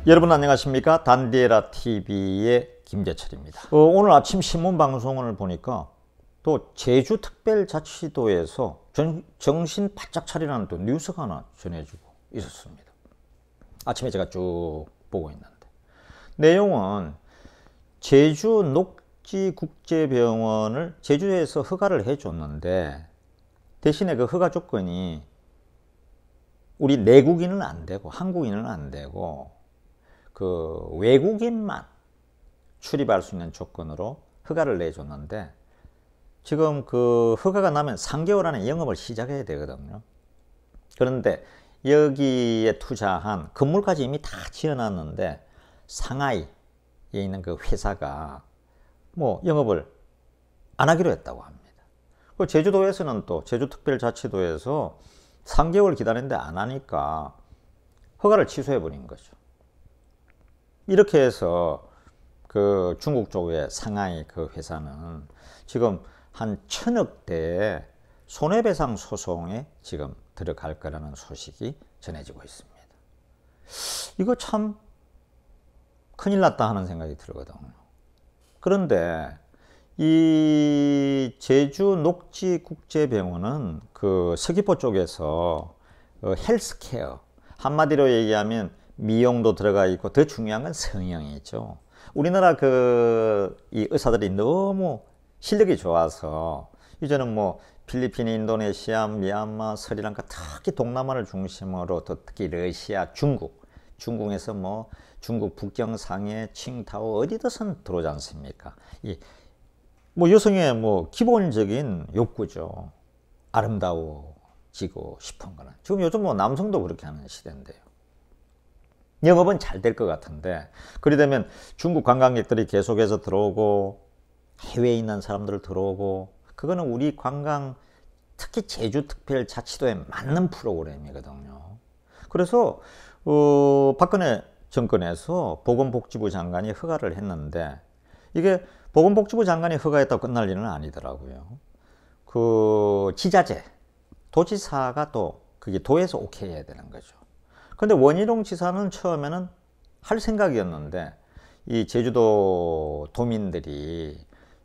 여러분 안녕하십니까? 단디에라 TV의 김재철입니다. 오늘 아침 신문 방송을 보니까 또 제주특별자치도에서 정신 바짝 차리라는 또 뉴스가 하나 전해지고 있었습니다. 아침에 제가 쭉 보고 있는데 내용은 제주 녹지국제병원을 제주에서 허가를 해줬는데 대신에 그 허가 조건이 우리 내국인은 안 되고 한국인은 안 되고 그 외국인만 출입할 수 있는 조건으로 허가를 내줬는데 지금 그 허가가 나면 3개월 안에 영업을 시작해야 되거든요. 그런데 여기에 투자한 건물까지 이미 다 지어놨는데 상하이에 있는 그 회사가 뭐 영업을 안 하기로 했다고 합니다. 그 제주도에서는 또 제주특별자치도에서 3개월 기다렸는데 안 하니까 허가를 취소해 버린 거죠. 이렇게 해서 그 중국 쪽의 상하이 그 회사는 지금 한 1000억대의 손해배상 소송에 지금 들어갈 거라는 소식이 전해지고 있습니다. 이거 참 큰일 났다 하는 생각이 들거든요. 그런데 이 제주 녹지국제병원은 그 서귀포 쪽에서 헬스케어, 한마디로 얘기하면 미용도 들어가 있고 더 중요한 건 성형이죠. 우리나라 이 의사들이 너무 실력이 좋아서 이제는 뭐 필리핀, 인도네시아, 미얀마, 스리랑카, 특히 동남아를 중심으로 또 특히 러시아, 중국에서 뭐 중국 북경상해, 칭타오 어디든 들어오지 않습니까? 뭐 여성의 뭐 기본적인 욕구죠. 아름다워지고 싶은 거는. 지금 요즘 뭐 남성도 그렇게 하는 시대인데요. 영업은 잘 될 것 같은데 그리 되면 중국 관광객들이 계속해서 들어오고 해외에 있는 사람들 들어오고 그거는 우리 관광 특히 제주특별자치도에 맞는 프로그램이거든요. 그래서 박근혜 정권에서 보건복지부 장관이 허가를 했는데 이게 보건복지부 장관이 허가했다고 끝날 일은 아니더라고요. 그 지자체, 도지사가 또 그게 도에서 오케이 해야 되는 거죠. 근데 원희룡 지사는 처음에는 할 생각이었는데 이 제주도 도민들이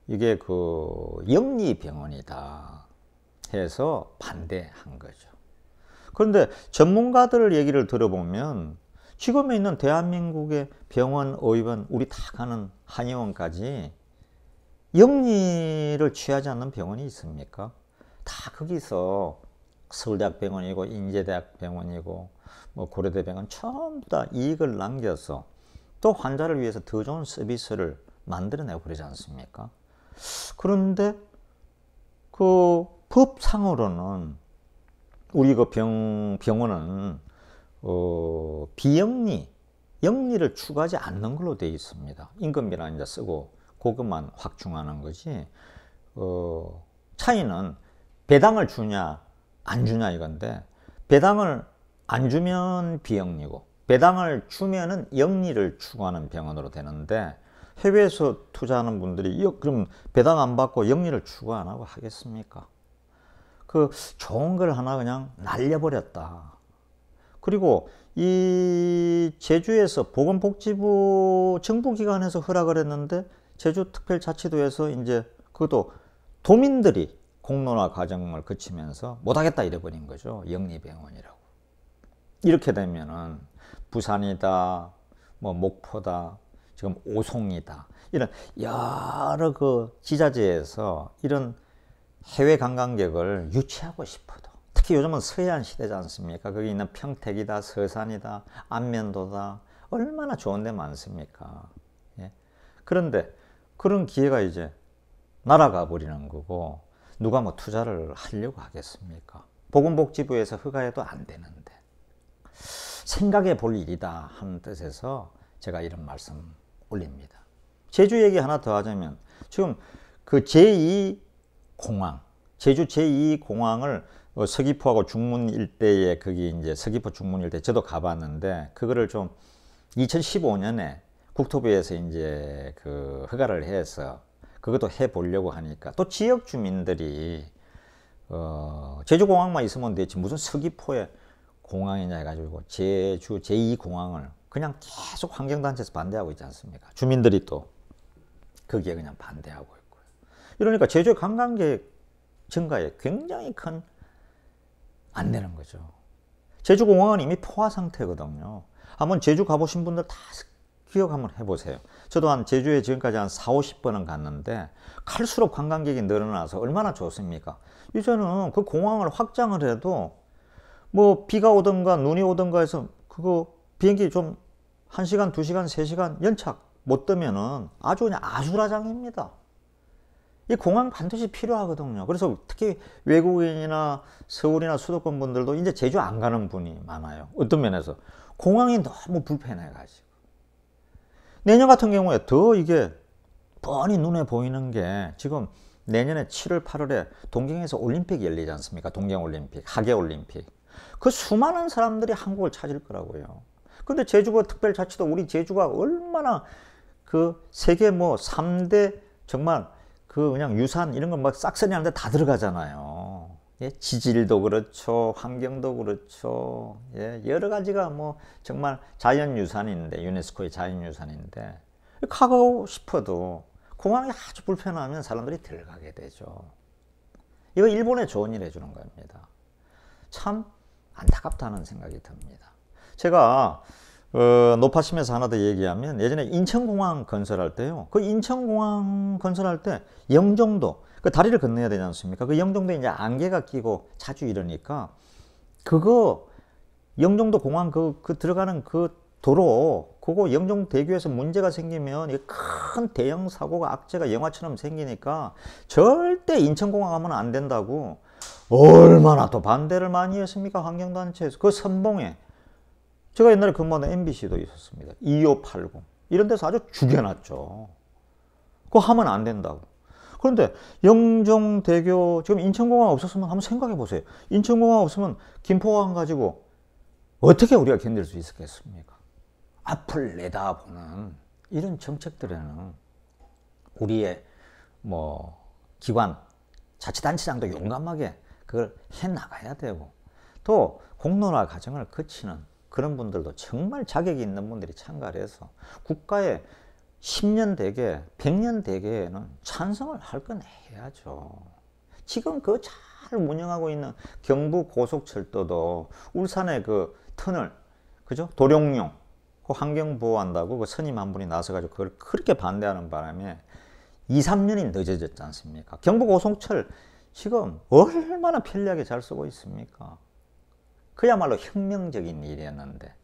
이게 그 영리병원이다 해서 반대한 거죠. 그런데 전문가들 얘기를 들어보면 지금에 있는 대한민국의 병원, 의원, 우리 다 가는 한의원까지 영리를 취하지 않는 병원이 있습니까? 다 거기서 서울대학병원이고 인제대학병원이고 뭐 고려대병원 전부 다 이익을 남겨서 또 환자를 위해서 더 좋은 서비스를 만들어내고 그러지 않습니까? 그런데 그 법상으로는 우리 그 병원은 영리를 추구하지 않는 걸로 되어 있습니다. 임금비나 이제 쓰고 그것만 확충하는 거지. 차이는 배당을 주냐 안 주냐 이건데 배당을 안 주면 비영리고 배당을 주면은 영리를 추구하는 병원으로 되는데 해외에서 투자하는 분들이 그럼 배당 안 받고 영리를 추구 안 하고 하겠습니까? 그 좋은 걸 하나 그냥 날려버렸다. 그리고 이 제주에서 보건복지부 정부기관에서 허락을 했는데 제주특별자치도에서 이제 그것도 도민들이 공론화 과정을 거치면서 못하겠다 이래버린 거죠. 영리병원이라고. 이렇게 되면은 부산이다, 뭐 목포다, 지금 오송이다 이런 여러 그 지자체에서 이런 해외 관광객을 유치하고 싶어도 특히 요즘은 서해안 시대지 않습니까? 거기 있는 평택이다, 서산이다, 안면도다 얼마나 좋은 데 많습니까? 예? 그런데 그런 기회가 이제 날아가 버리는 거고 누가 뭐 투자를 하려고 하겠습니까? 보건복지부에서 허가해도 안 되는데 생각해 볼 일이다 하는 뜻에서 제가 이런 말씀 올립니다. 제주 얘기 하나 더 하자면 지금 그 제2공항, 제주 제2공항을 서귀포하고 중문 일대에 거기 이제 서귀포 중문 일대 저도 가봤는데 그거를 좀 2015년에 국토부에서 이제 그 허가를 해서 그것도 해 보려고 하니까 또 지역 주민들이 제주공항만 있으면 되지 무슨 서귀포에 공항이냐 해가지고 제주 제2공항을 그냥 계속 환경단체에서 반대하고 있지 않습니까? 주민들이 또 거기에 그냥 반대하고 있고요. 이러니까 제주의 관광객 증가에 굉장히 큰 안되는 거죠. 제주공항은 이미 포화 상태거든요. 한번 제주 가보신 분들 다 기억 한번 해보세요. 저도 제주에 지금까지 한 4, 50번은 갔는데 갈수록 관광객이 늘어나서 얼마나 좋습니까? 이제는 그 공항을 확장을 해도 뭐 비가 오든가 눈이 오든가 해서 그거 비행기 좀 1시간, 2시간, 3시간 연착 못 뜨면은 아주 그냥 아수라장입니다. 이 공항 반드시 필요하거든요. 그래서 특히 외국인이나 서울이나 수도권 분들도 이제 제주 안 가는 분이 많아요. 어떤 면에서 공항이 너무 불편해가지고. 내년 같은 경우에 더 이게 뻔히 눈에 보이는 게 지금 내년에 7월, 8월에 동경에서 올림픽이 열리지 않습니까? 동경올림픽, 하계올림픽. 그 수많은 사람들이 한국을 찾을 거라고요. 근데 제주가 특별자치도 우리 제주가 얼마나 그 세계 뭐 3대 정말 그 그냥 유산 이런 거 막 싹쓸이 하는데 다 들어가잖아요. 예, 지질도 그렇죠. 환경도 그렇죠. 예, 여러 가지가 뭐 정말 자연유산인데, 유네스코의 자연유산인데, 가고 싶어도 공항이 아주 불편하면 사람들이 들어가게 되죠. 이거 일본에 좋은 일 해주는 겁니다. 참 안타깝다는 생각이 듭니다. 제가 노파심에서 하나 더 얘기하면 예전에 인천공항 건설할 때요. 그 인천공항 건설할 때 영종도 그 다리를 건너야 되지 않습니까? 그 영종도에 이제 안개가 끼고 자주 이러니까 그거 영종도 공항 그 들어가는 그 도로 그거 영종대교에서 문제가 생기면 큰 대형 사고가 악재가 영화처럼 생기니까 절대 인천공항 가면 안 된다고 얼마나 또 반대를 많이 했습니까? 환경단체에서 그 선봉에 제가 옛날에 근무하는 MBC도 있었습니다. 2580 이런 데서 아주 죽여놨죠. 그거 하면 안 된다고. 그런데 영종대교 지금 인천공항 없었으면 한번 생각해 보세요. 인천공항 없으면 김포공항 가지고 어떻게 우리가 견딜 수 있었겠습니까? 앞을 내다보는 이런 정책들에는 우리의 뭐 기관, 자치단체장도 용감하게 그걸 해나가야 되고 또 공론화 과정을 거치는 그런 분들도 정말 자격이 있는 분들이 참가를 해서 국가의 10년 대계, 100년 대계에는 찬성을 할 건 해야죠. 지금 그 잘 운영하고 있는 경부 고속철도도 울산의 그 터널, 그죠? 도룡뇽, 그 환경 보호한다고 그 선임 한 분이 나서가지고 그걸 그렇게 반대하는 바람에 2, 3년이 늦어졌지 않습니까? 경부 고속철 지금 얼마나 편리하게 잘 쓰고 있습니까? 그야말로 혁명적인 일이었는데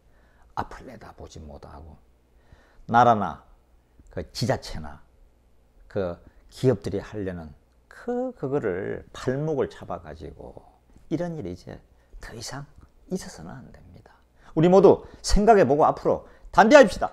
앞을 내다보지 못하고 나라나 그 지자체나 그 기업들이 하려는 그거를 발목을 잡아가지고 이런 일이 이제 더 이상 있어서는 안 됩니다. 우리 모두 생각해보고 앞으로 단대합시다.